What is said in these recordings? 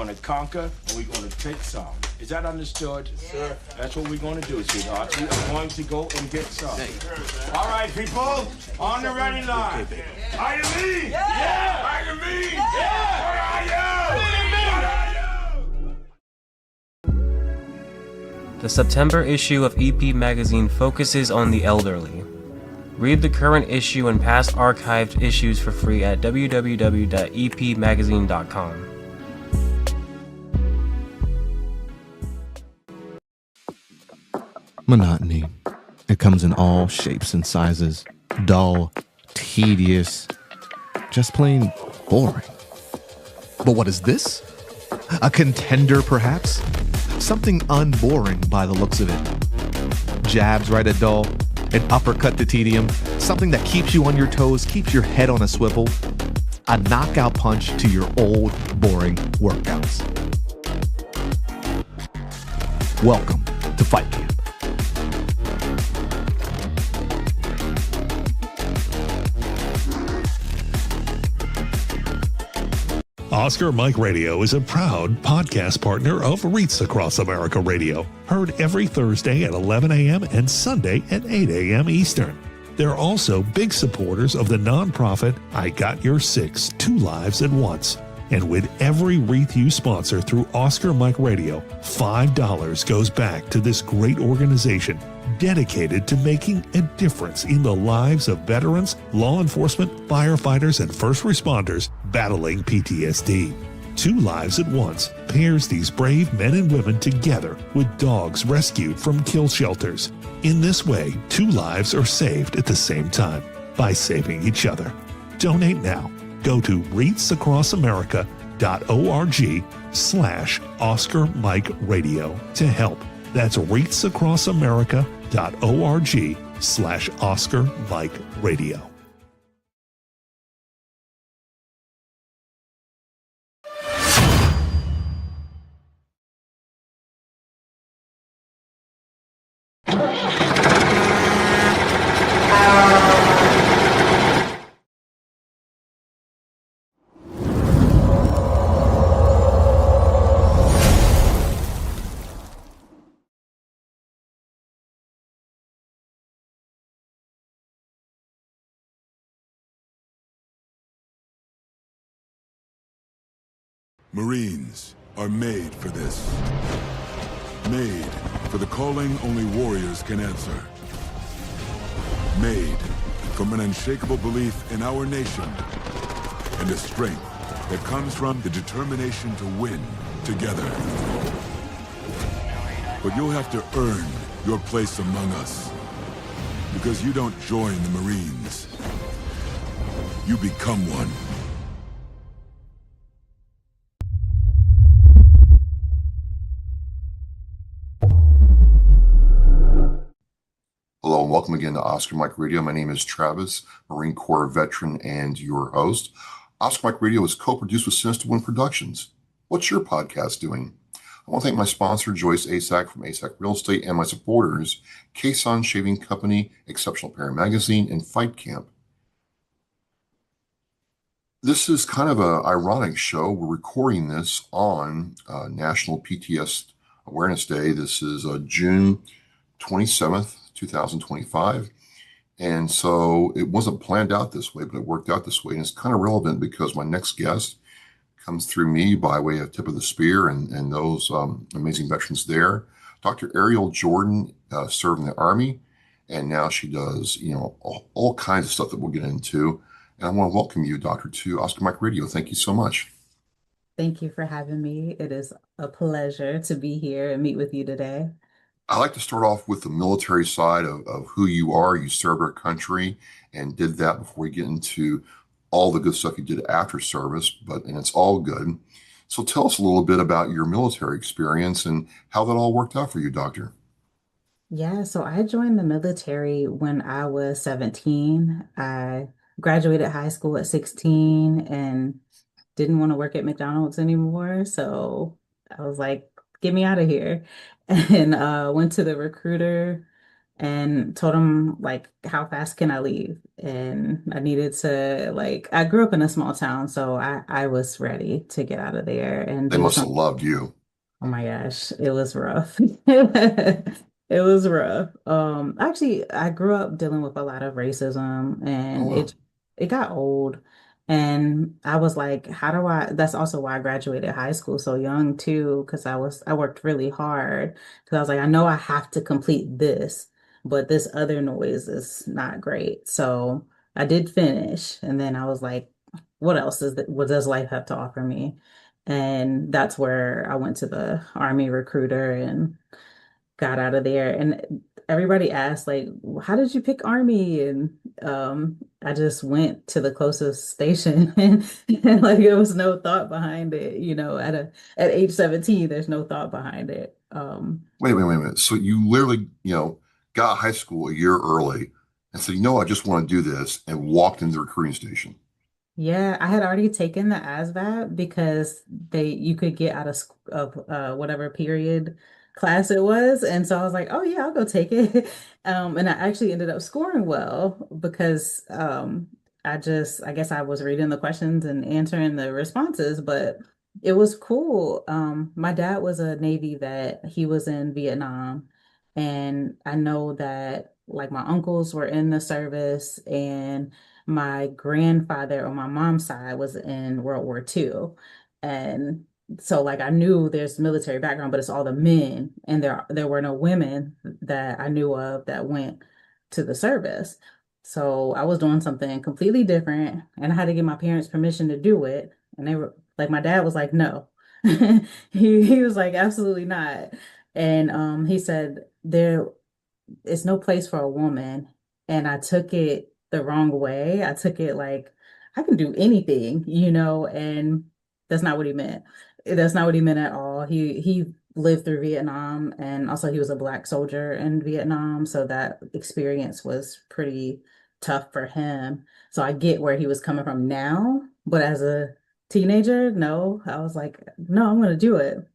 going to conquer and we're going to take some. Is that understood? Yes, sir. That's what we're going to do, sweetheart. We are going to go and get some. All right, people, on the ready line. Are you me? Yeah! Are you me? Yeah! What are you? The September issue of EP Magazine focuses on the elderly. Read the current issue and past archived issues for free at www.epmagazine.com. Monotony. It comes in all shapes and sizes. Dull, tedious, just plain boring. But what is this? A contender, perhaps? Something unboring by the looks of it. Jabs right at dull, an uppercut to tedium, something that keeps you on your toes, keeps your head on a swivel, a knockout punch to your old, boring workouts. Welcome to Fight Camp. Oscar Mike Radio is a proud podcast partner of Reats Across America Radio, heard every Thursday at 11 a.m. and Sunday at 8 a.m. Eastern. They're also big supporters of the nonprofit I Got Your Six, Two Lives at Once. And with every wreath you sponsor through Oscar Mike Radio, $5 goes back to this great organization dedicated to making a difference in the lives of veterans, law enforcement, firefighters, and first responders battling PTSD. Two Lives at Once pairs these brave men and women together with dogs rescued from kill shelters. In this way, two lives are saved at the same time by saving each other. Donate now. Go to reatsacrossamerica.org/Oscar Mike Radio to help. That's reatsacrossamerica.org/Oscar Mike Radio. Marines are made for this. Made for the calling only warriors can answer. Made from an unshakable belief in our nation and a strength that comes from the determination to win together. But you'll have to earn your place among us, because you don't join the Marines. You become one. Hello and welcome again to Oscar Mike Radio. My name is Travis, Marine Corps veteran and your host. Oscar Mike Radio is co-produced with Sinister Wind Productions. What's your podcast doing? I want to thank my sponsor, Joyce Asack from Asack Real Estate, and my supporters, Kason Shaving Company, Exceptional Parent Magazine, and Fight Camp. This is kind of an ironic show. We're recording this on National PTSD Awareness Day. This is June 27th. 2025. And so it wasn't planned out this way, but it worked out this way. And it's kind of relevant because my next guest comes through me by way of tip of the spear and those amazing veterans there. Dr. Ariel Jordan served in the Army, and now she does, all kinds of stuff that we'll get into. And I want to welcome you, Doctor, to Oscar Mike Radio. Thank you so much. Thank you for having me. It is a pleasure to be here and meet with you today. I like to start off with the military side of who you are. You served our country and did that before we get into all the good stuff you did after service, and it's all good. So tell us a little bit about your military experience and how that all worked out for you, Doctor. Yeah, so I joined the military when I was 17. I graduated high school at 16 and didn't want to work at McDonald's anymore. So I was like, get me out of here. And went to the recruiter and told him like how fast can I leave? And I needed to like I grew up in a small town, so I was ready to get out of there and They do must have something. loved you. Oh my gosh, it was rough. It was rough. Actually, I grew up dealing with a lot of racism Oh, and wow. it got old. And I was like, how do I, that's also why I graduated high school so young too, because I worked really hard. Because I was like, I know I have to complete this, but this other noise is not great. So I did finish. And then I was like, what else what does life have to offer me? And that's where I went to the Army recruiter and got out of there. And everybody asked, like, how did you pick Army? And I just went to the closest station and like there was no thought behind it. At age 17, there's no thought behind it. Wait a minute. So you literally, got out of high school a year early and said, I just want to do this, and walked into the recruiting station. Yeah, I had already taken the ASVAB because you could get out of whatever period class it was, and so I was like, oh yeah, I'll go take it. And I actually ended up scoring well because I guess I was reading the questions and answering the responses, but it was cool. My dad was a Navy vet. He was in Vietnam, and I know that like my uncles were in the service and my grandfather on my mom's side was in World War II. And so like I knew there's military background, but it's all the men and there were no women that I knew of that went to the service. So I was doing something completely different and I had to get my parents permission to do it. And they were like my dad was like, no. He was like, absolutely not. And he said there it's no place for a woman. And I took it the wrong way. I took it like I can do anything, and that's not what he meant. That's not what he meant at all. He lived through Vietnam and also he was a black soldier in Vietnam, so that experience was pretty tough for him. So I get where he was coming from now, but as a teenager, no, I was like, no, I'm gonna do it.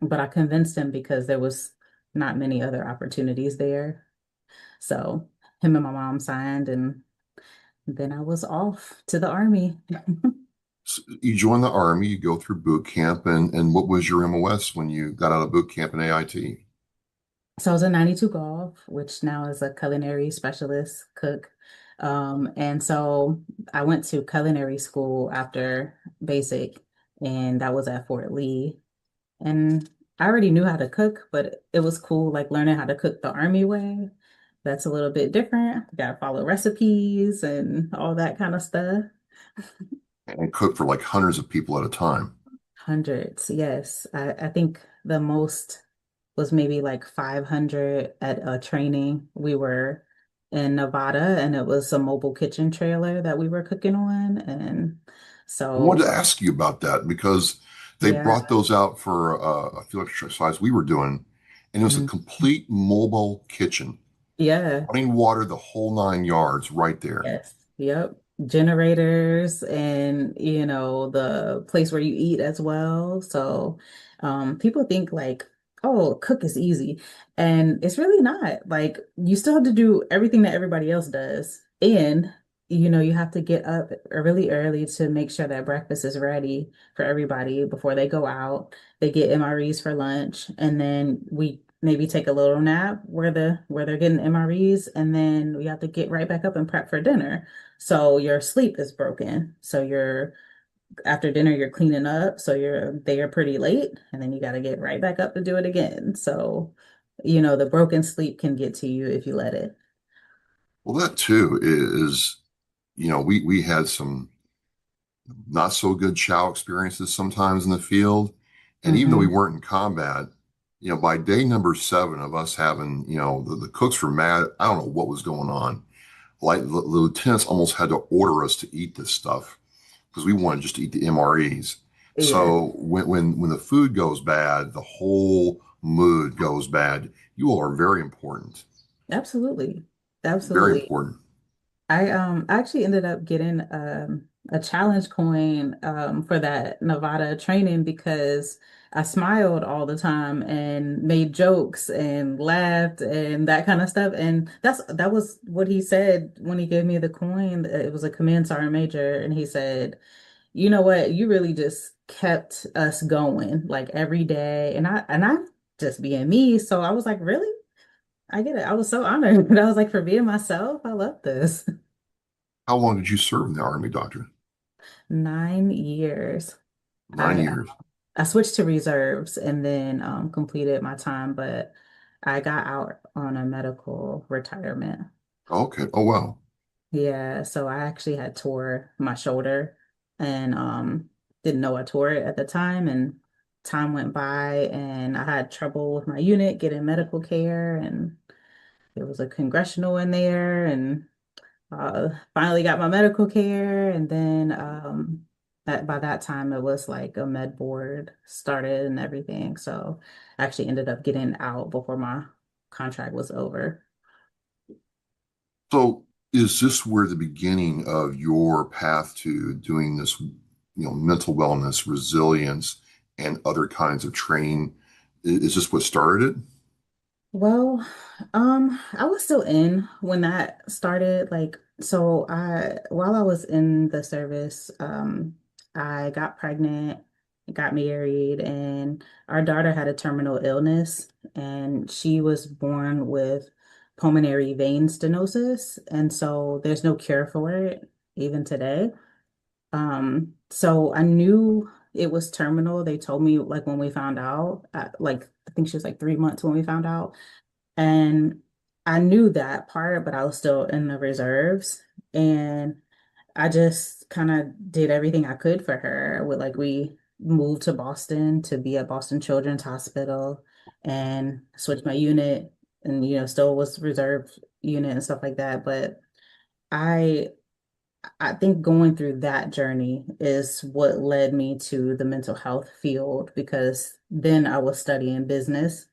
But I convinced him because there was not many other opportunities there. So him and my mom signed, and then I was off to the army. So you join the Army, you go through boot camp, and what was your MOS when you got out of boot camp in AIT? So I was a 92 golf, which now is a culinary specialist cook. And so I went to culinary school after basic, and that was at Fort Lee. And I already knew how to cook, but it was cool, like learning how to cook the army way. That's a little bit different. You gotta follow recipes and all that kind of stuff. And cook for like hundreds of people at a time. Hundreds, yes. I think the most was maybe like 500 at a training. We were in Nevada and it was a mobile kitchen trailer that we were cooking on. And I wanted so, to ask you about that because they yeah. brought those out for a field exercise we were doing, and it was a Mhm. complete mobile kitchen, Yeah. running water the whole 9 yards right there. Yes. Yep. Generators and the place where you eat as well. So people think like, oh, cook is easy. And it's really not. Like you still have to do everything that everybody else does. And you have to get up really early to make sure that breakfast is ready for everybody before they go out. They get MREs for lunch, and then we maybe take a little nap where they're getting MREs, and then we have to get right back up and prep for dinner. So your sleep is broken. So you're after dinner, you're cleaning up. So you're there pretty late, and then you got to get right back up to do it again. So, the broken sleep can get to you if you let it. Well, that too is, we had some not so good chow experiences sometimes in the field. And even though we Hmm. weren't in combat, by day number 7 of us having, the cooks were mad. I don't know what was going on. Like the lieutenants almost had to order us to eat this stuff because we wanted just to eat the MREs. Yeah, So when the food goes bad, the whole mood goes bad. You all are very important. absolutely. Very Absolutely. important. I actually ended up getting a challenge coin for that Nevada training because I smiled all the time and made jokes and laughed and that kind of stuff. And that was what he said when he gave me the coin. It was a command sergeant major, and he said, "You know what? You really just kept us going like every day." And I just being me. So I was like, "Really? I get it." I was so honored. But I was like, for being myself, I love this. How long did you serve in the Army, Doctor? 9 years. 9 years. I switched to reserves and then completed my time, but I got out on a medical retirement. Okay. Oh, wow. Yeah, so I actually had tore my shoulder and didn't know I tore it at the time, and time went by and I had trouble with my unit getting medical care, and there was a congressional in there, and finally got my medical care, and then that by that time it was like a med board started and everything. So I actually ended up getting out before my contract was over. So, is this where the beginning of your path to doing this, mental wellness, resilience, and other kinds of training? Is this what started it? Well, I was still in when that started. Like, so while I was in the service, I got pregnant, got married, and our daughter had a terminal illness, and she was born with pulmonary vein stenosis, and so there's no cure for it even today. So I knew it was terminal. They told me like when we found out, like I think she was like 3 months when we found out. And I knew that part, but I was still in the reserves. And I just kind of did everything I could for her. We moved to Boston to be at Boston Children's Hospital and switched my unit and, still was reserve unit and stuff like that. But I I think going through that journey is what led me to the mental health field because then I was studying business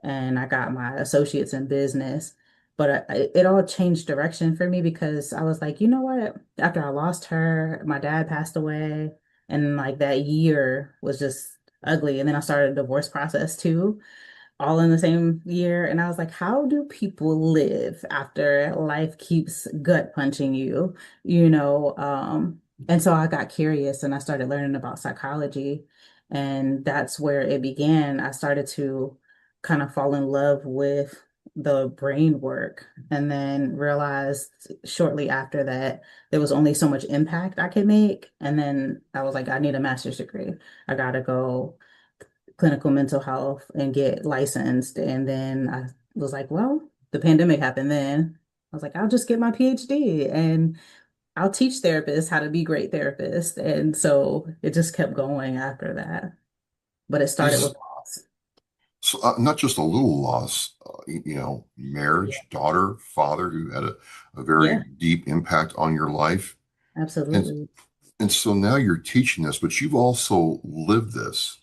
and I got my associates in business. But it all changed direction for me because I was like, you know what? After I lost her, my dad passed away, and like that year was just ugly. And then I started a divorce process too, all in the same year. And I was like, how do people live after life keeps gut punching you, you know? And so I got curious and I started learning about psychology. And that's where it began. I started to kind of fall in love with the brain work and then realized shortly after that there was only so much impact I could make. And then I was like, I need a master's degree. I gotta go clinical mental health and get licensed. And then I was like, well, the pandemic happened then. I was like, I'll just get my PhD and I'll teach therapists how to be great therapists. And so it just kept going after that. But it started with Is loss. so, not just a little loss, Yeah. marriage, daughter, father who had a very Yeah, deep impact on your life. And, absolutely. and so now you're teaching this, but you've also lived this.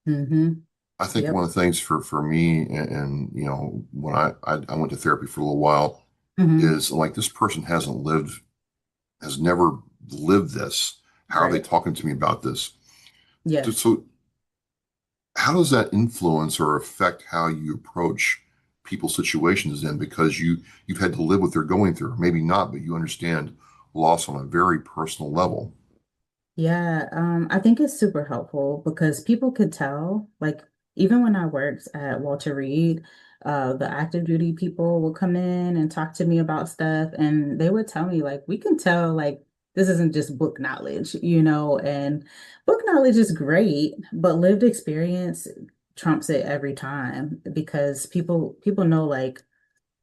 Mm-hmm. I think Yep. one of the things for me, when I went to therapy for a little while, Mm-hmm. is like this person has never lived this. How are they Right. talking to me about this? So, Yes. so how does that influence or affect how you approach people's situations then? Because you've had to live what they're going through. Maybe not, but you understand loss on a very personal level. Yeah, I think it's super helpful because people could tell, like, even when I worked at Walter Reed, the active duty people would come in and talk to me about stuff, and they would tell me, like, we can tell, like, this isn't just book knowledge, and book knowledge is great, but lived experience trumps it every time because people know, like,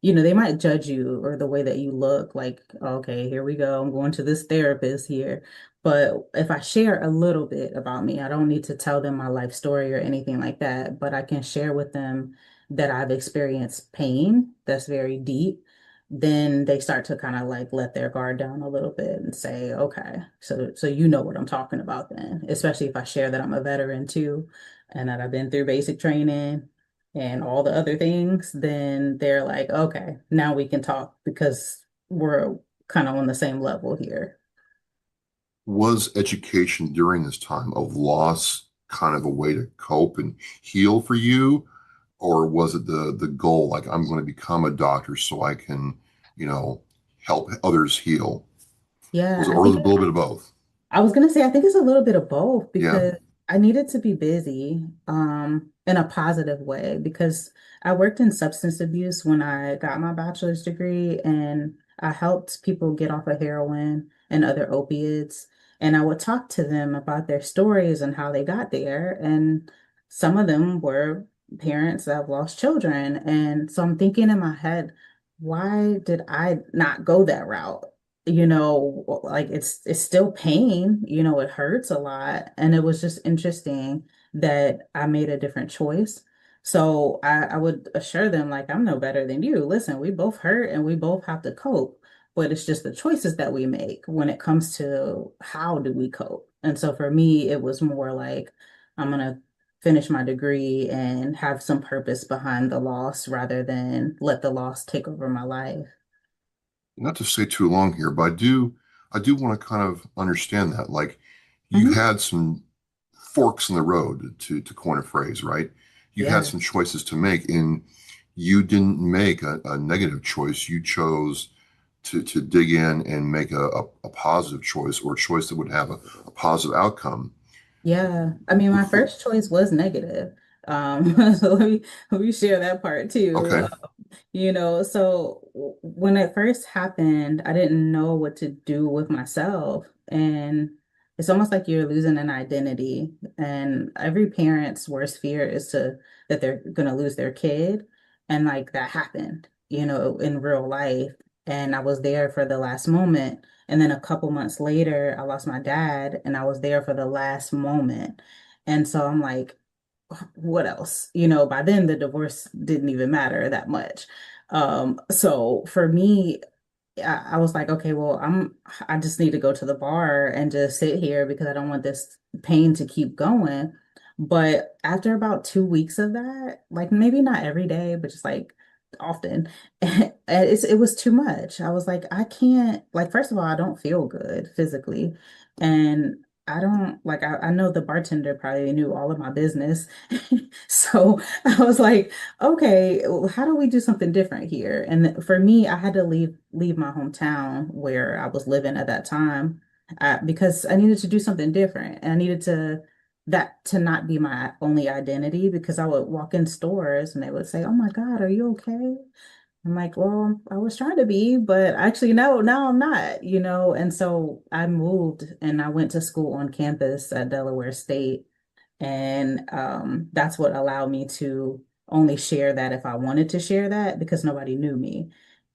they might judge you or the way that you look, like, okay, here we go. I'm going to this therapist here. But if I share a little bit about me, I don't need to tell them my life story or anything like that, but I can share with them that I've experienced pain that's very deep. Then they start to kind of like let their guard down a little bit and say, okay, so you know what I'm talking about then, especially if I share that I'm a veteran too, and that I've been through basic training and all the other things, then they're like, okay, now we can talk because we're kind of on the same level here. Was education during this time of loss kind of a way to cope and heal for you? Or was it the goal, like I'm going to become a doctor so I can, you know, help others heal? Yeah, Was it, I or was think it a little bit of both? I was gonna say I think it's a little bit of both Yeah. because I needed to be busy in a positive way because I worked in substance abuse when I got my bachelor's degree and I helped people get off of heroin and other opiates. And I would talk to them about their stories and how they got there. And some of them were parents that have lost children. And so I'm thinking in my head, why did I not go that route? Like it's still pain, it hurts a lot. And it was just interesting that I made a different choice. So I would assure them, like, I'm no better than you. Listen, we both hurt and we both have to cope, but it's just the choices that we make when it comes to how do we cope. And so for me, it was more like I'm gonna finish my degree and have some purpose behind the loss rather than let the loss take over my life. Not to stay too long here, but I do want to kind of understand that. Like you Hmm. had some forks in the road, to coin a phrase, right? You had Yeah. some choices to make, and you didn't make a negative choice. You chose to dig in and make a positive choice, or a choice that would have a positive outcome. Yeah, I mean, my first choice was negative. So let me share that part too. Okay. So when it first happened, I didn't know what to do with myself, and it's almost like you're losing an identity. And every parent's worst fear is that they're gonna lose their kid, and like that happened, in real life. And I was there for the last moment. And then a couple months later, I lost my dad and I was there for the last moment. And so I'm like, what else? By then the divorce didn't even matter that much. So for me, I was like, okay, well, I just need to go to the bar and just sit here because I don't want this pain to keep going. But after about 2 weeks of that, like maybe not every day, but just like often, and it was too much. I was like, I can't, like, first of all, I don't feel good physically. And I don't like I know the bartender probably knew all of my business. So I was like, okay, well, how do we do something different here? And for me, I had to leave my hometown where I was living at that time, because I needed to do something different. And I needed to not be my only identity because I would walk in stores and they would say, "Oh my God, are you okay?" I'm like, well, I was trying to be, but actually, no, now I'm not. And so I moved and I went to school on campus at Delaware State. And that's what allowed me to only share that if I wanted to share that because nobody knew me.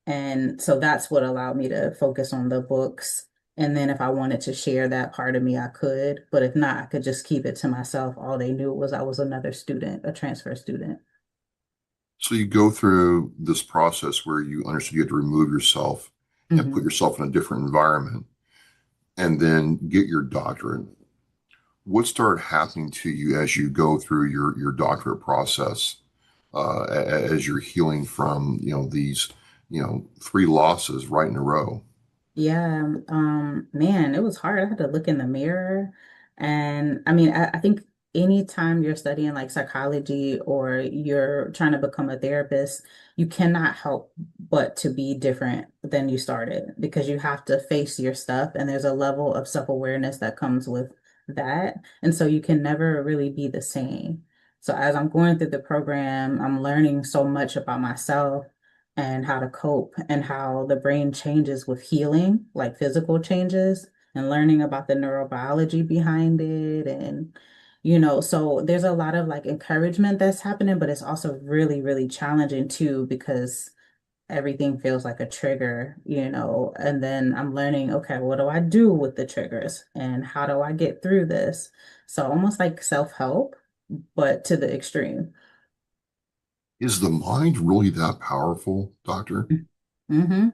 And so that's what allowed me to focus on the books. And then if I wanted to share that part of me, I could. But if not, I could just keep it to myself. All they knew was I was another student, a transfer student. So you go through this process where you understood you had to remove yourself and put Hmm. yourself in a different environment and then get your doctorate. What started happening to you as you go through your doctorate process, as you're healing from, these, three losses right in a row? Yeah, man, it was hard. I had to look in the mirror. And I mean, I think anytime you're studying like psychology or you're trying to become a therapist, you cannot help but to be different than you started because you have to face your stuff and there's a level of self-awareness that comes with that. And so you can never really be the same. So as I'm going through the program, I'm learning so much about myself and how to cope and how the brain changes with healing, like physical changes, and learning about the neurobiology behind it. And, so there's a lot of like encouragement that's happening, but it's also really, really challenging too, because everything feels like a trigger, and then I'm learning, okay, what do I do with the triggers and how do I get through this? So almost like self-help, but to the extreme. Is the mind really that powerful, doctor? Mm-hmm.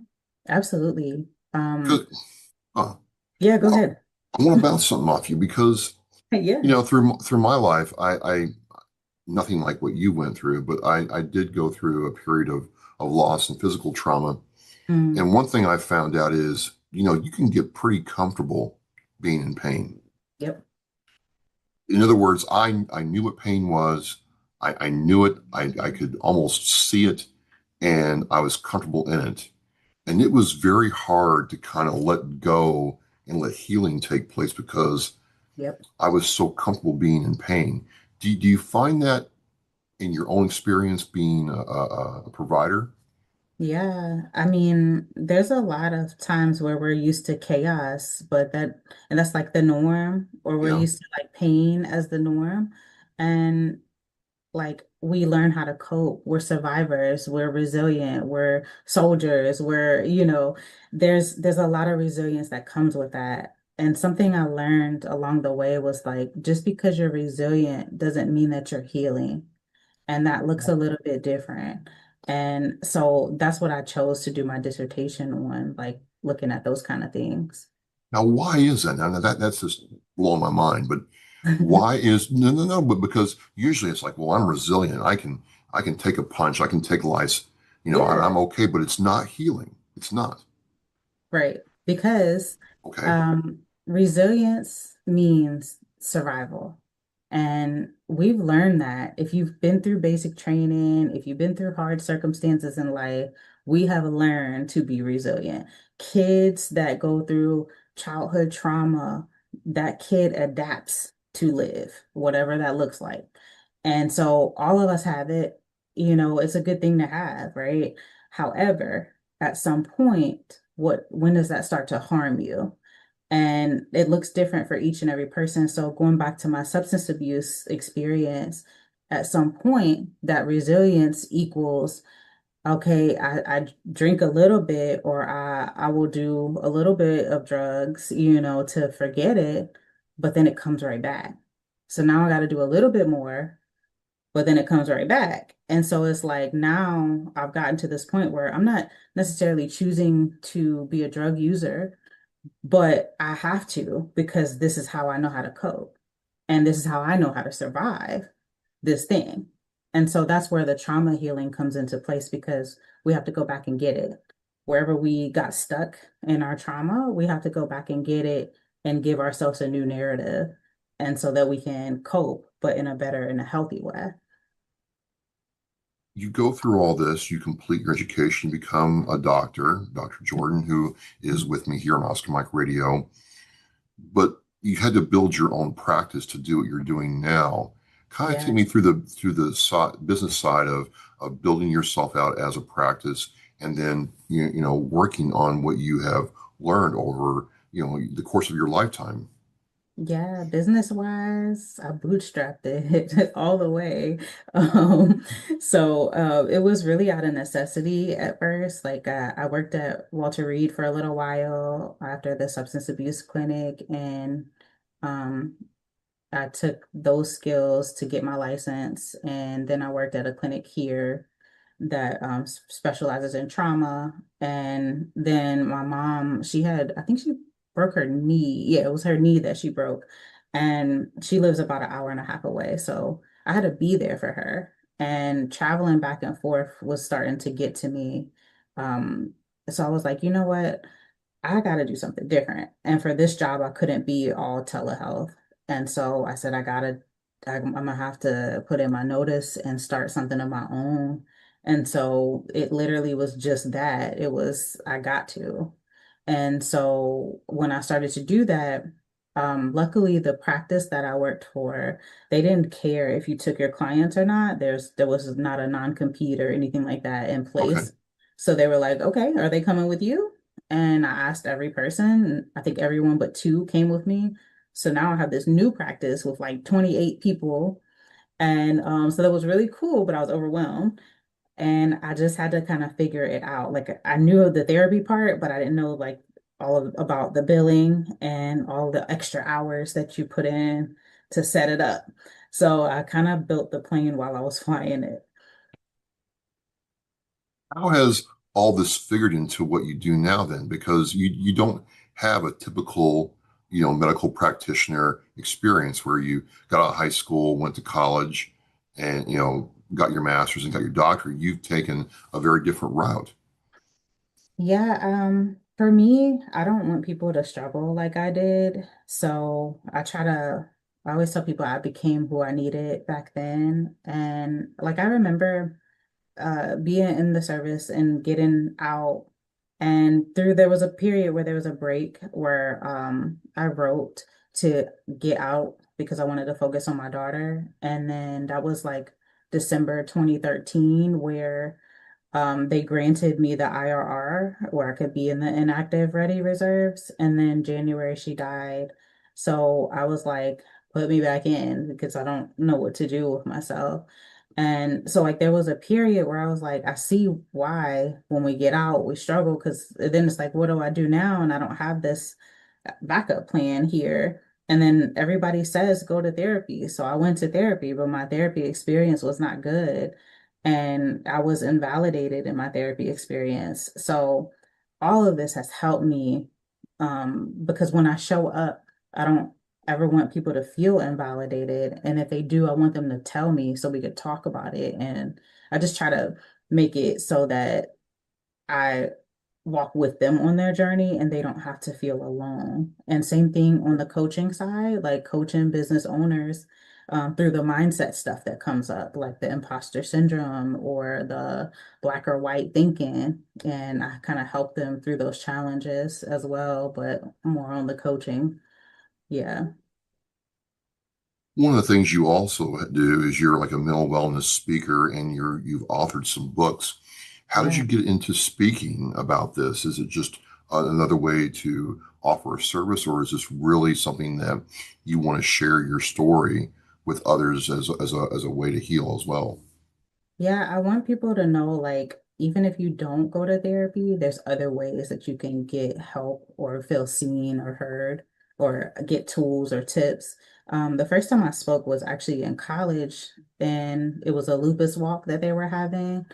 Absolutely. 'Cause, uh, Yeah, go well, ahead. I want to bounce something off you because, Yeah. through my life, I nothing like what you went through, but I did go through a period of loss and physical trauma. Mm, And one thing I found out is, you can get pretty comfortable being in pain. Yep. In other words, I knew what pain was. I knew it. I could almost see it, and I was comfortable in it. And it was very hard to kind of let go and let healing take place because Yep. I was so comfortable being in pain. Do you find that in your own experience being a provider? Yeah, I mean, there's a lot of times where we're used to chaos, and that's like the norm, or we're Yeah. used to like pain as the norm. And like we learn how to cope. We're survivors, we're resilient, we're soldiers, there's a lot of resilience that comes with that. And something I learned along the way was like, just because you're resilient doesn't mean that you're healing. And that looks a little bit different. And so that's what I chose to do my dissertation on, like looking at those kind of things. Now, why is that? Now, that's just blowing my mind. But why is no, no, no? But because usually it's like, well, I'm resilient. I can take a punch. I can take lice. Yeah. I'm okay. But it's not healing. It's not. Right. Because Okay. resilience means survival. And we've learned that if you've been through basic training, if you've been through hard circumstances in life, we have learned to be resilient. Kids that go through childhood trauma, that kid adapts to live, whatever that looks like. And so all of us have it, it's a good thing to have, right? However, at some point, when does that start to harm you? And it looks different for each and every person. So going back to my substance abuse experience, at some point, that resilience equals, okay, I drink a little bit, or I will do a little bit of drugs, to forget it, but then it comes right back. So now I got to do a little bit more, but then it comes right back. And so it's like now I've gotten to this point where I'm not necessarily choosing to be a drug user, but I have to because this is how I know how to cope. And this is how I know how to survive this thing. And so that's where the trauma healing comes into place because we have to go back and get it. Wherever we got stuck in our trauma, we have to go back and get it and give ourselves a new narrative. And so that we can cope, but in a better and a healthy way. You go through all this. You complete your education. You become a doctor, Dr. Jordan, who is with me here on Oscar Mike Radio. But you had to build your own practice to do what you're doing now. Kind of take Yeah. me through the business side of building yourself out as a practice, and then working on what you have learned over the course of your lifetime. Yeah, business wise, I bootstrapped it all the way. Um, it was really out of necessity at first. Like I worked at Walter Reed for a little while after the substance abuse clinic, and um, I took those skills to get my license, and then I worked at a clinic here that specializes in trauma. And then my mom, I think she broke her knee. Yeah, it was her knee that she broke. And she lives about an hour and a half away. So I had to be there for her. And traveling back and forth was starting to get to me. Um, so I was like, you know what? I got to do something different. And for this job, I couldn't be all telehealth. And so I said, I'm gonna have to put in my notice and start something of my own. And so it literally was just that. I got to. And so when I started to do that, luckily the practice that I worked for, they didn't care if you took your clients or not. There was not a non-compete or anything like that in Okay. place. So they were like, okay, are they coming with you? And I asked every person, and I think everyone but two came with me. So now I have this new practice with like 28 people. And so that was really cool, but I was overwhelmed. And I just had to kind of figure it out. Like I knew of the therapy part, but I didn't know like about the billing and all the extra hours that you put in to set it up. So I kind of built the plane while I was flying it. How has all this figured into what you do now then? Because you don't have a typical, medical practitioner experience where you got out of high school, went to college, and, got your master's and got your doctorate. You've taken a very different route. Yeah, For me, I don't want people to struggle like I did. So I always tell people I became who I needed back then. And like I remember being in the service and getting out. And there was a period where there was a break where I wrote to get out because I wanted to focus on my daughter. And then that was like December 2013, where they granted me the IRR where I could be in the inactive ready reserves. And then January she died. So I was like, put me back in because I don't know what to do with myself. And so like there was a period where I was like, I see why when we get out we struggle because then it's like, what do I do now? And I don't have this backup plan here. And then everybody says go to therapy. So I went to therapy, but my therapy experience was not good. And I was invalidated in my therapy experience. So all of this has helped me because when I show up, I don't ever want people to feel invalidated. And if they do, I want them to tell me so we could talk about it. And I just try to make it so that I walk with them on their journey and they don't have to feel alone. And same thing on the coaching side, like coaching business owners through the mindset stuff that comes up, like the imposter syndrome or the black or white thinking. And I kind of help them through those challenges as well, but more on the coaching. Yeah. One of the things you also do is you're like a mental wellness speaker and you've authored some books. How did Yeah. you get into speaking about this? Is it just another way to offer a service, or is this really something that you want to share your story with others as a way to heal as well? Yeah, I want people to know, like, even if you don't go to therapy, there's other ways that you can get help or feel seen or heard or get tools or tips. The first time I spoke was actually in college, and it was a lupus walk that they were having.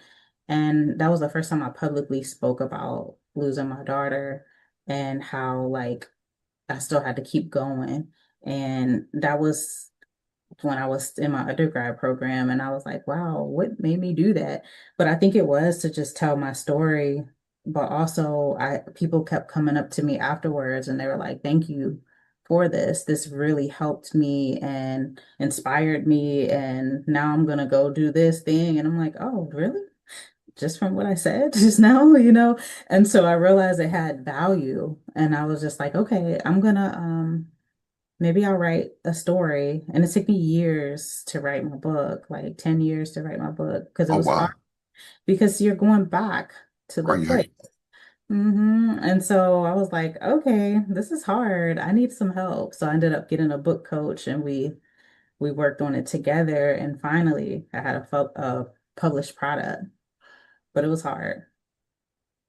And that was the first time I publicly spoke about losing my daughter and how, like, I still had to keep going. And that was when I was in my undergrad program, and I was like, wow, what made me do that? But I think it was to just tell my story. But also I people kept coming up to me afterwards and they were like, thank you for this. This really helped me and inspired me. And now I'm gonna go do this thing. And I'm like, oh, really? Just from what I said just now, you know? And so I realized it had value. And I was just like, okay, I'm gonna maybe I'll write a story. And it took me years to write my book, like 10 years to write my book, because it Oh, was hard wow. because you're going back to the Right. place. And so I was like, okay, this is hard. I need some help. So I ended up getting a book coach and we worked on it together. And finally, I had a published product, but it was hard.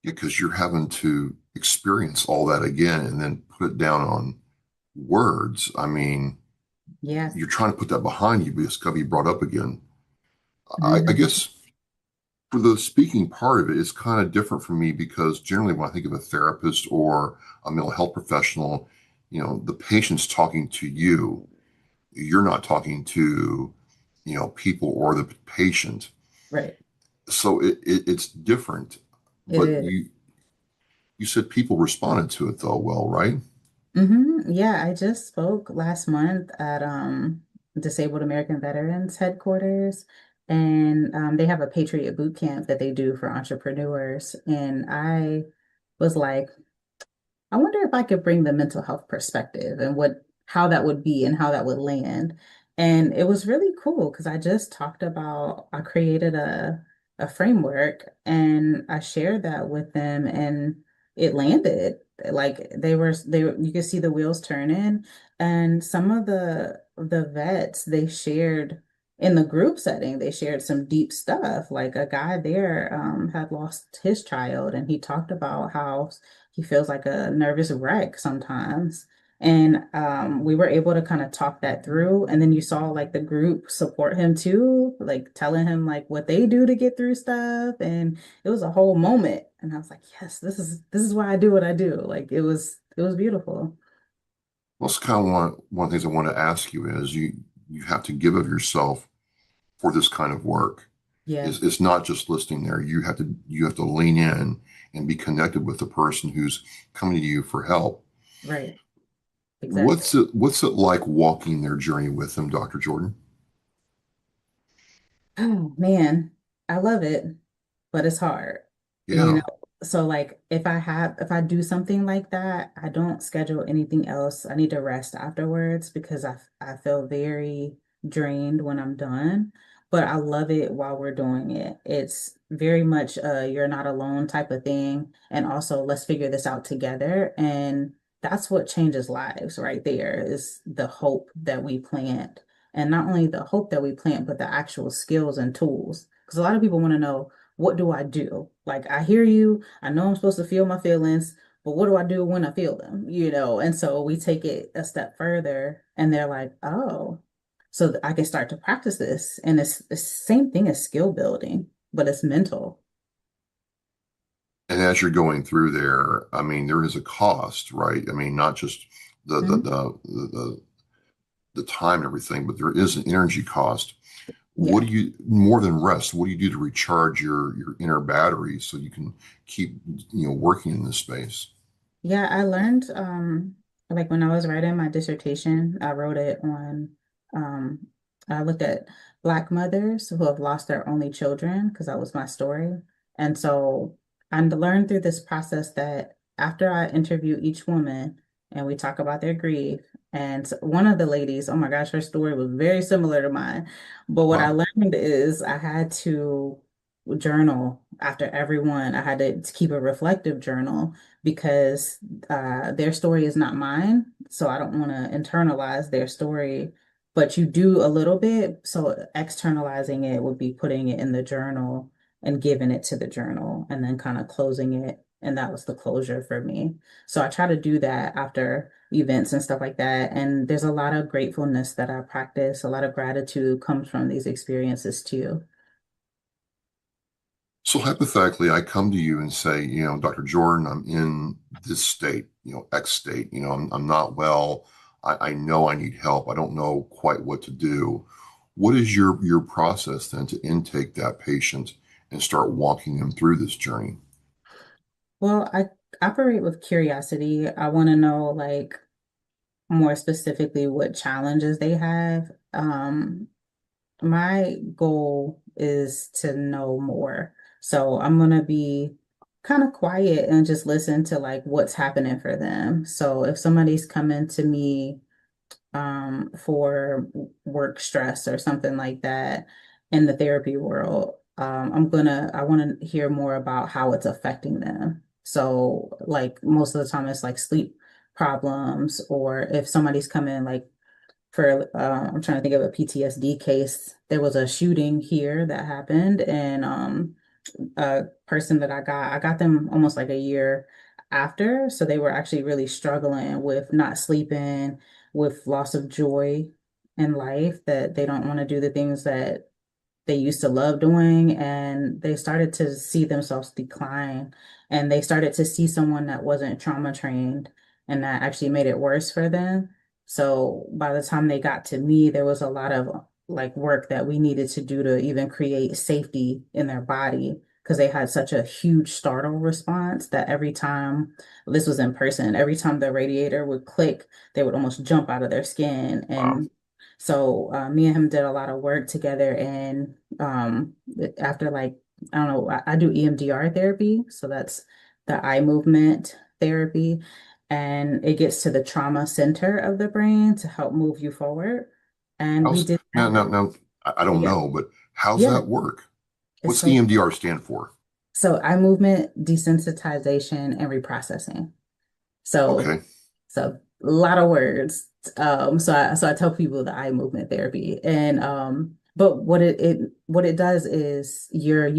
Because you're having to experience all that again and then put it down on words. I mean, Yes. you're trying to put that behind you, but it's got to be brought up again. I Mhm. guess for the speaking part of it, it's kind of different for me because generally when I think of a therapist or a mental health professional, the patient's talking to you. You're not talking to, people or the patient. Right. So it's different. It But is. you said people responded to it though, well, right? Yeah, I just spoke last month at Disabled American Veterans headquarters, and they have a Patriot Boot Camp that they do for entrepreneurs. And I was like, I wonder if I could bring the mental health perspective and what how that would be and how that would land. And it was really cool because I created a framework and I shared that with them and it landed. Like you could see the wheels turning and some of the vets they shared in the group setting, they shared some deep stuff. Like a guy there had lost his child and he talked about how he feels like a nervous wreck sometimes. And we were able to kind of talk that through. And then you saw like the group support him too, like telling him like what they do to get through stuff. And it was a whole moment. And I was like, yes, this is why I do what I do. Like it was beautiful. Well, it's kind of one of the things I want to ask you is you have to give of yourself for this kind of work. Yeah, It's not just listening there. You have to lean in and be connected with the person who's coming to you for help. right. Exactly. What's it like walking their journey with them, Dr. Jordan? Oh man, I love it, but it's hard. You know, Yeah. so like if I do something like that, I don't schedule anything else. I need to rest afterwards because I feel very drained when I'm done. But I love it while we're doing it. It's very much you're not alone type of thing. And also let's figure this out together. And that's what changes lives right there is the hope that we plant. And not only the hope that we plant, but the actual skills and tools. Because a lot of people want to know, what do I do? Like, I hear you. I know I'm supposed to feel my feelings, but what do I do when I feel them? And so we take it a step further and they're like, oh, so I can start to practice this. And it's the same thing as skill building, but it's mental. And as you're going through there, I mean, there is a cost, right? I mean, not just the the Mhm. the the, the time and everything, but there is an energy cost. What Yeah. do you more than rest? What do you do to recharge your inner battery so you can keep working in this space? Yeah, I learned like when I was writing my dissertation, I wrote it on um I looked at Black mothers who have lost their only children because that was my story. And so I learned through this process that after I interview each woman and we talk about their grief, and one of the ladies, oh my gosh, her story was very similar to mine. But what I Wow. learned is I had to journal after everyone. I had to keep a reflective journal because their story is not mine. So I don't want to internalize their story, but you do a little bit. So externalizing it would be putting it in the journal and giving it to the journal and then kind of closing it. And that was the closure for me. So I try to do that after events and stuff like that. And there's a lot of gratefulness that I practice. A lot of gratitude comes from these experiences too. So hypothetically, I come to you and say, Dr. Jordan, I'm in this state, X state, I'm not well. I know I need help. I don't know quite what to do. What is your process then to intake that patient and start walking them through this journey? Well, I operate with curiosity. I want to know, like, more specifically what challenges they have. My goal is to know more. So I'm gonna be kind of quiet and just listen to like what's happening for them. So if somebody's coming to me for work stress or something like that in the therapy world, I want to hear more about how it's affecting them. So like most of the time it's like sleep problems, or if somebody's coming like for I'm trying to think of a PTSD case. There was a shooting here that happened, and a person that I got them almost like a year after, so they were actually really struggling with not sleeping, with loss of joy in life, that they don't want to do the things that they used to love doing, and they started to see themselves decline, and they started to see someone that wasn't trauma trained, and that actually made it worse for them. So by the time they got to me, there was a lot of like work that we needed to do to even create safety in their body, because they had such a huge startle response that every time, this was in person, every time the radiator would click, they would almost jump out of their skin. Wow. And so me and him did a lot of work together, and after like I don't know, I do EMDR therapy, so that's the eye movement therapy, and it gets to the trauma center of the brain to help move you forward. And we How's did now, that. now, now, I don't Yeah, know, but how's yeah, that work? it's What's so EMDR stand for? so eye movement desensitization and reprocessing. So Okay. So a lot of words. So I tell people the eye movement therapy. And but what it does is you're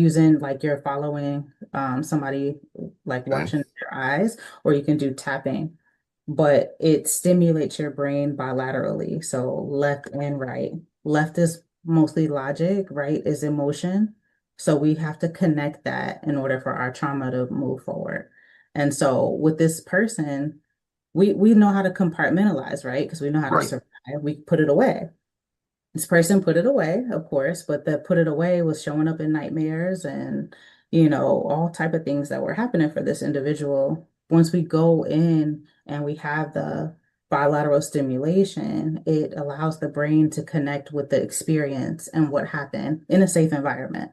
following somebody, like Okay. watching their eyes, or you can do tapping. But it stimulates your brain bilaterally, so left and right. Left is mostly logic, right is emotion. So we have to connect that in order for our trauma to move forward. And so with this person, we know how to compartmentalize, right? Because we know how to Right. survive. We put it away. This person put it away, of course, but the put it away was showing up in nightmares and, all type of things that were happening for this individual. Once we go in and we have the bilateral stimulation, it allows the brain to connect with the experience and what happened in a safe environment.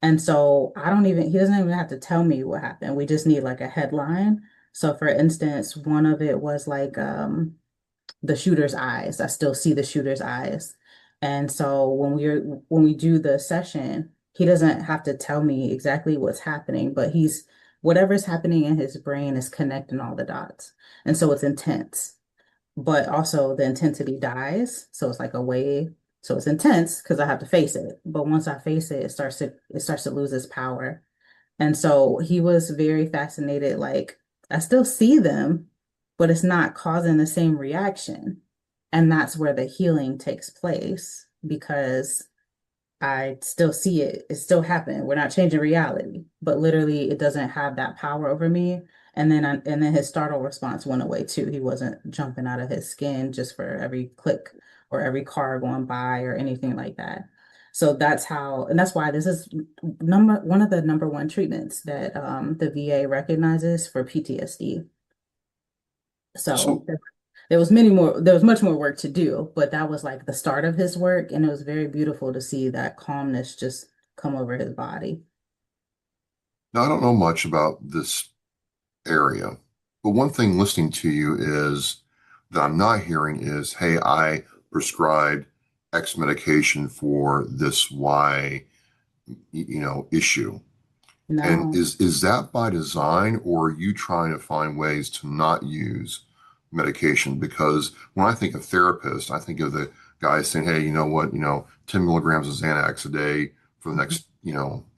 And so he doesn't even have to tell me what happened. We just need like a headline. So for instance, one of it was like the shooter's eyes. I still see the shooter's eyes. And so when we do the session, he doesn't have to tell me exactly what's happening, but whatever's happening in his brain is connecting all the dots. And so it's intense, but also the intensity dies. So it's like a wave. So it's intense because I have to face it. But once I face it, it starts to lose its power. And so he was very fascinated. Like, I still see them, but it's not causing the same reaction. And that's where the healing takes place because I still see it. It's still happening. We're not changing reality, but literally it doesn't have that power over me. And then his startle response went away too. He wasn't jumping out of his skin just for every click or every car going by or anything like that. So that's why this is one of the number one treatments that the VA recognizes for PTSD. So there was much more work to do, but that was like the start of his work, and it was very beautiful to see that calmness just come over his body. Now, I don't know much about this area, but one thing listening to you is that I'm not hearing is, hey, I prescribed X medication for this Y, issue. No. And is that by design, or are you trying to find ways to not use medication? Because when I think of therapists, I think of the guys saying, hey, you know what, 10 milligrams of Xanax a day for the next,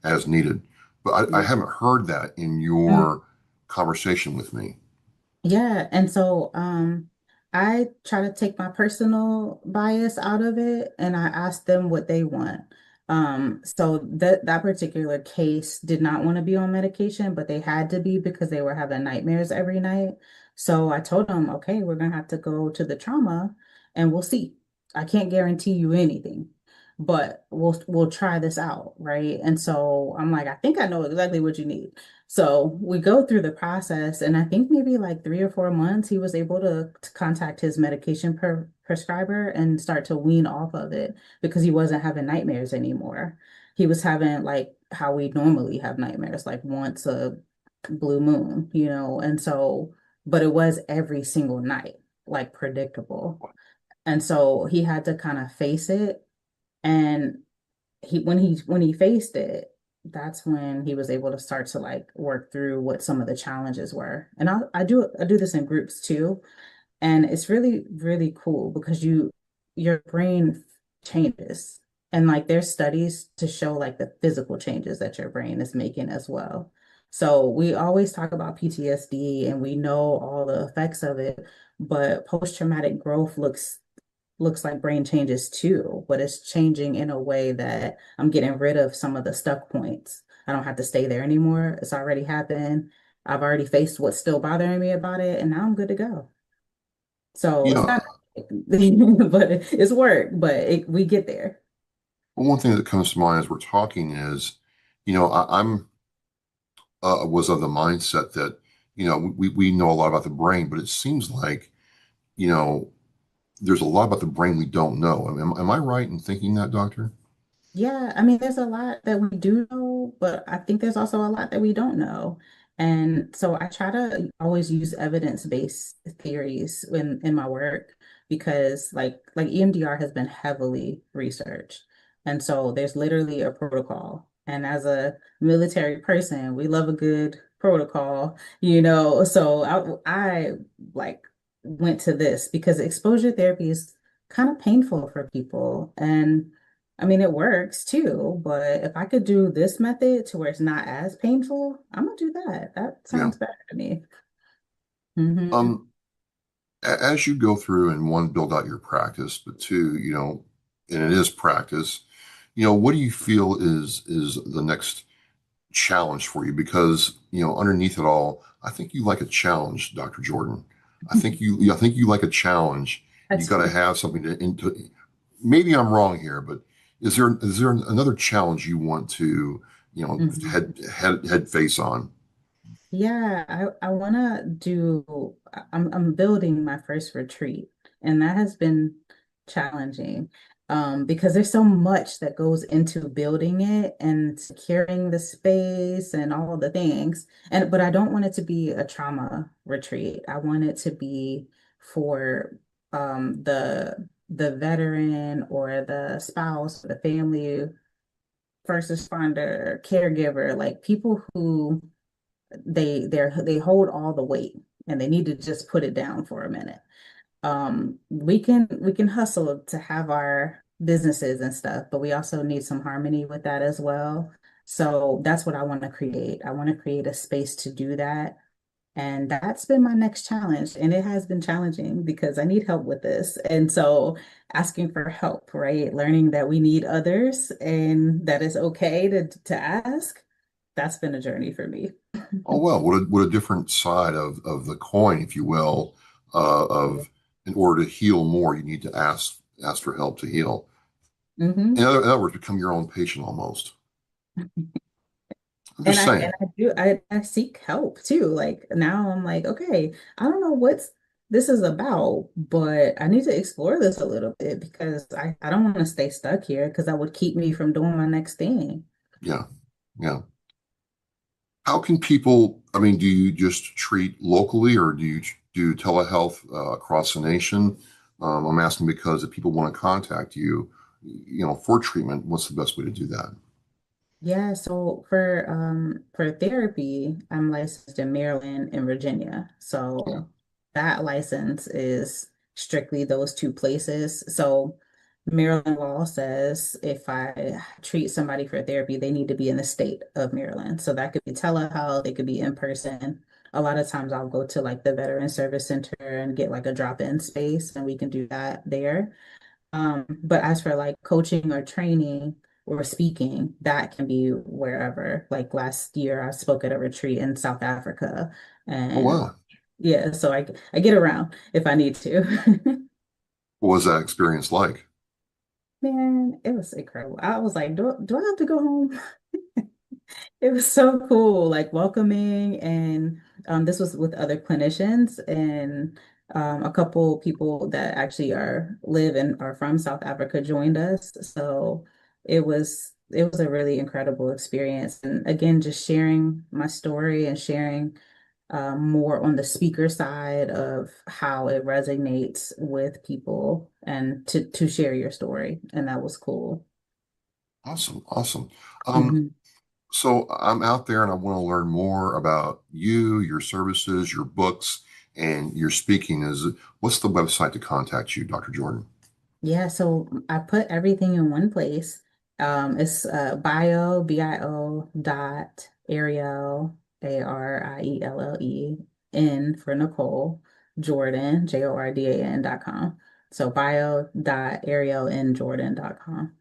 as needed. But I haven't heard that in your conversation with me. Yeah, and so I try to take my personal bias out of it and I ask them what they want. So that particular case did not want to be on medication, but they had to be because they were having nightmares every night. So I told them, okay, we're gonna have to go to the trauma and we'll see. I can't guarantee you anything, but we'll try this out, right? And so I'm like, I think I know exactly what you need. So we go through the process, and I think maybe like 3 or 4 months, he was able to contact his medication prescriber and start to wean off of it because he wasn't having nightmares anymore. He was having like how we normally have nightmares, like once a blue moon, and so, but it was every single night, like predictable. And so he had to kind of face it. And when he faced it, that's when he was able to start to like work through what some of the challenges were. And I do this in groups too. And it's really, really cool because your brain changes. And like there's studies to show like the physical changes that your brain is making as well. So we always talk about PTSD and we know all the effects of it, but post-traumatic growth looks like brain changes too, but it's changing in a way that I'm getting rid of some of the stuck points. I don't have to stay there anymore. It's already happened. I've already faced what's still bothering me about it, and now I'm good to go. So it's not, but it's work, but we get there. Well, one thing that comes to mind as we're talking is, I'm was of the mindset that, we know a lot about the brain, but it seems like, there's a lot about the brain we don't know. Am I right in thinking that, doctor? Yeah, I mean, there's a lot that we do know, but I think there's also a lot that we don't know. And so I try to always use evidence-based theories in my work because like EMDR has been heavily researched. And so there's literally a protocol. And as a military person, we love a good protocol, So I like went to this because exposure therapy is kind of painful for people. And I mean, it works too, but if I could do this method to where it's not as painful, I'm gonna do that. That Yeah. sounds better to me. Hmm. As you go through and one, build out your practice, but two, and it is practice, what do you feel is the next challenge for you? Because, underneath it all, I think you like a challenge, Dr. Jordan. I think you like a challenge. You got to have something maybe I'm wrong here, but is there another challenge you want to, Mhm. head face on? Yeah, I want to do, I'm building my first retreat, and that has been challenging because there's so much that goes into building it and securing the space and all the things. But I don't want it to be a trauma retreat. I want it to be for the veteran or the spouse, the family, first responder, caregiver, like people who they hold all the weight and they need to just put it down for a minute. We can hustle to have our businesses and stuff, but we also need some harmony with that as well. So that's what I want to create. I want to create a space to do that. And that's been my next challenge. And it has been challenging because I need help with this. And so asking for help, right? Learning that we need others and that it's okay to ask. That's been a journey for me. Oh, well, what a different side of the coin, if you will, of in order to heal more, you need to ask for help to heal. Hmm. In other words, become your own patient almost. I'm And just I and saying. I do I seek help too. Like now I'm like, okay, I don't know what this is about, but I need to explore this a little bit because I don't want to stay stuck here because that would keep me from doing my next thing. Yeah, yeah. How can people, I mean, do you just treat locally or do you do telehealth across the nation? I'm asking because if people want to contact you, for treatment, what's the best way to do that? Yeah, so for therapy, I'm licensed in Maryland and Virginia. Yeah. So that license is strictly those two places. So Maryland law says if I treat somebody for therapy, they need to be in the state of Maryland. So that could be telehealth, it could be in person. A lot of times I'll go to like the Veteran Service Center and get like a drop-in space, and we can do that there. But as for like coaching or training or speaking, that can be wherever. Like last year, I spoke at a retreat in South Africa, Oh, and wow. yeah, so I get around if I need to. What was that experience like? Man, it was incredible. I was like, do I have to go home? It was so cool, like welcoming, and this was with other clinicians and a couple people that actually are live and are from South Africa joined us. So it was a really incredible experience. And again, just sharing my story and sharing more on the speaker side of how it resonates with people and to share your story. And that was cool. Awesome, awesome. Um, Mhm. so I'm out there and I want to learn more about you, your services, your books, and your speaking. What's the website to contact you, Dr. Jordan? Yeah, so I put everything in one place. It's bio dot Ariel, Arielle, N for Nicole, Jordan, JORDAN.com. So bio dot Ariel N Jordan.com.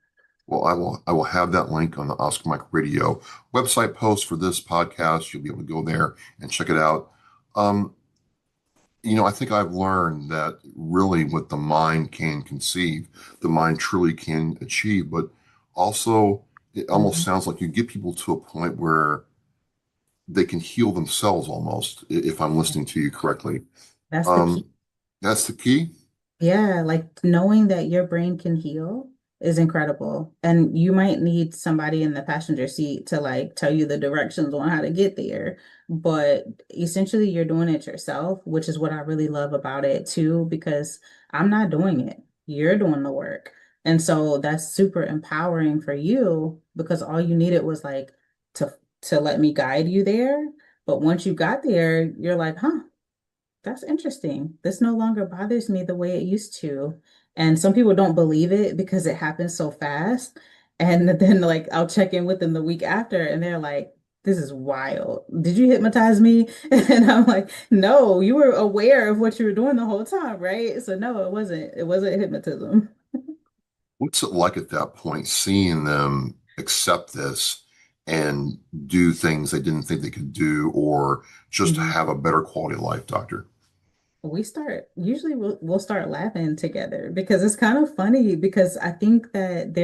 Well, I will have that link on the Oscar Mike Radio website post for this podcast. You'll be able to go there and check it out. Um, I think I've learned that really what the mind can conceive, the mind truly can achieve, but also it almost Mhm. sounds like you get people to a point where they can heal themselves almost, if I'm listening to you correctly. That's the key. Um, that's the key. Yeah, like knowing that your brain can heal is incredible. And you might need somebody in the passenger seat to like tell you the directions on how to get there. But essentially, you're doing it yourself, which is what I really love about it too, because I'm not doing it. You're doing the work. And so that's super empowering for you because all you needed was like to to let me guide you there. But once you got there, you're like, huh, that's interesting. This no longer bothers me the way it used to. And some people don't believe it because it happens so fast. And then like I'll check in with them the week after and they're like, this is wild. Did you hypnotize me? And I'm like, no, you were aware of what you were doing the whole time, right? So no, it wasn't. It wasn't hypnotism. What's it like at that point, seeing them accept this and do things they didn't think they could do, or just Mhm. have a better quality of life, doctor? We'll start laughing together because it's kind of funny because I think that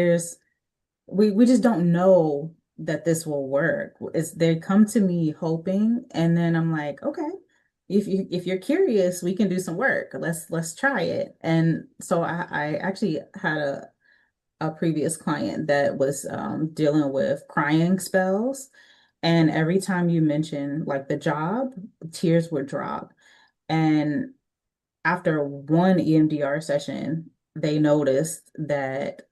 we just don't know that this will work. They come to me hoping, and then I'm like, okay, if you're curious, we can do some work. Let's try it. And so I actually had a previous client that was dealing with crying spells, and every time you mention like the job, tears would drop. And after one EMDR session, they noticed that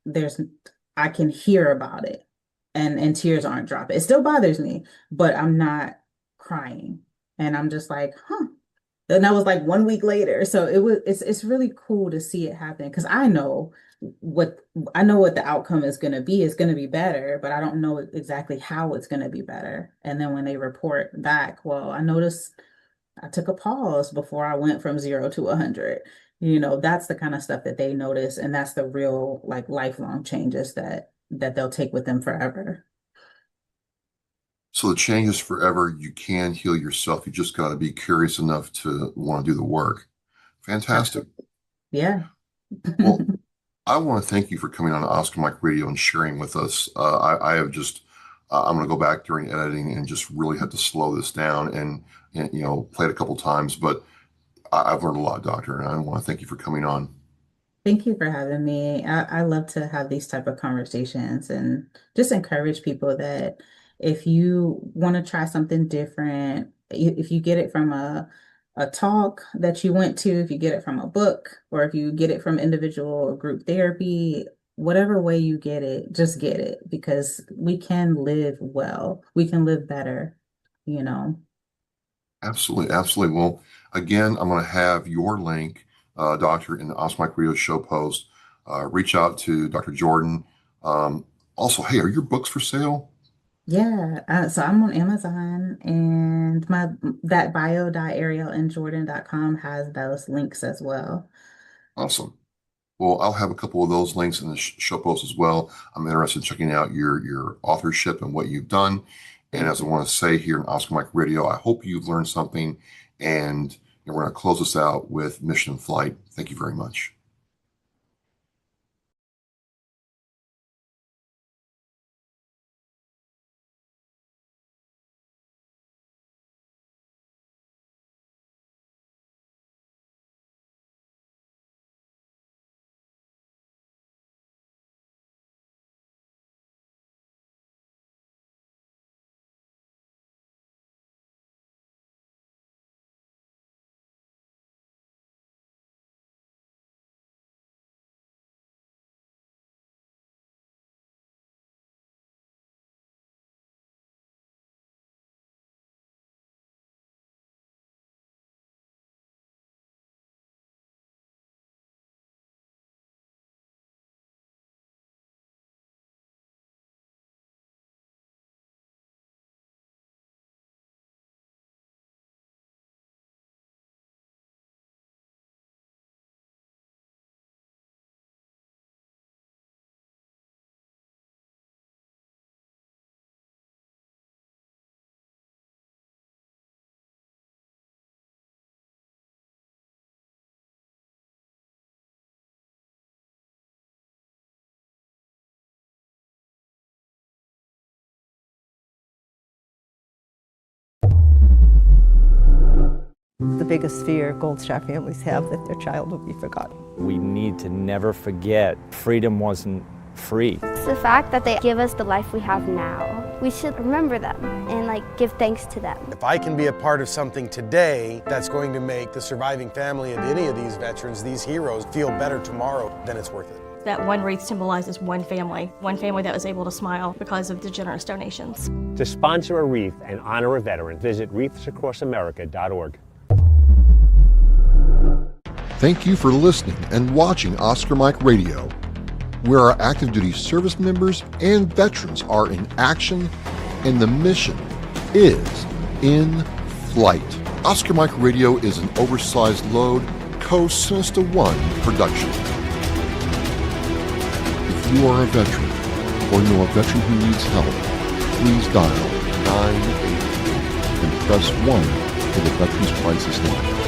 I can hear about it, and tears aren't dropping. It still bothers me, but I'm not crying. And I'm just like, huh. And that was like 1 week later. So it's really cool to see it happen because I know what the outcome is going to be. It's going to be better, but I don't know exactly how it's going to be better. And then when they report back, well, I noticed I took a pause before I went from 0 to 100. That's the kind of stuff that they notice, and that's the real like lifelong changes that they'll take with them forever. So the change is forever. You can heal yourself. You just got to be curious enough to want to do the work. Fantastic. Yeah. Well, I want to thank you for coming on Oscar Mike Radio and sharing with us. I have just, I'm going to go back during editing and just really have to slow this down and play it a couple times. But I've learned a lot, Doctor, and I want to thank you for coming on. Thank you for having me. I love to have these type of conversations and just encourage people that if you want to try something different, if you get it from a talk that you went to, if you get it from a book, or if you get it from individual or group therapy, whatever way you get it, just get it, because we can live well. We can live better, Absolutely. Absolutely. Well, again, I'm going to have your link, Doctor, in the Oscar Mike Radio show post. Reach out to Dr. Jordan. Also, hey, are your books for sale? Yeah, so I'm on Amazon, and that bio.ariellandjordan.com has those links as well. Awesome. Well, I'll have a couple of those links in the show post as well. I'm interested in checking out your authorship and what you've done. And as I want to say here in Oscar Mike Radio, I hope you've learned something. And we're going to close this out with Mission Flight. Thank you very much. The biggest fear Gold Star families have, that their child will be forgotten. We need to never forget freedom wasn't free. It's the fact that they give us the life we have now. We should remember them and give thanks to them. If I can be a part of something today that's going to make the surviving family of any of these veterans, these heroes, feel better tomorrow, then it's worth it. That one wreath symbolizes one family that was able to smile because of the generous donations. To sponsor a wreath and honor a veteran, visit wreathsacrossamerica.org. Thank you for listening and watching Oscar Mike Radio, where our active duty service members and veterans are in action and the mission is in flight. Oscar Mike Radio is an oversized load Co-Sinister One production. If you are a veteran or know a veteran who needs help, please dial 988 and press 1 for the Veterans Crisis Line.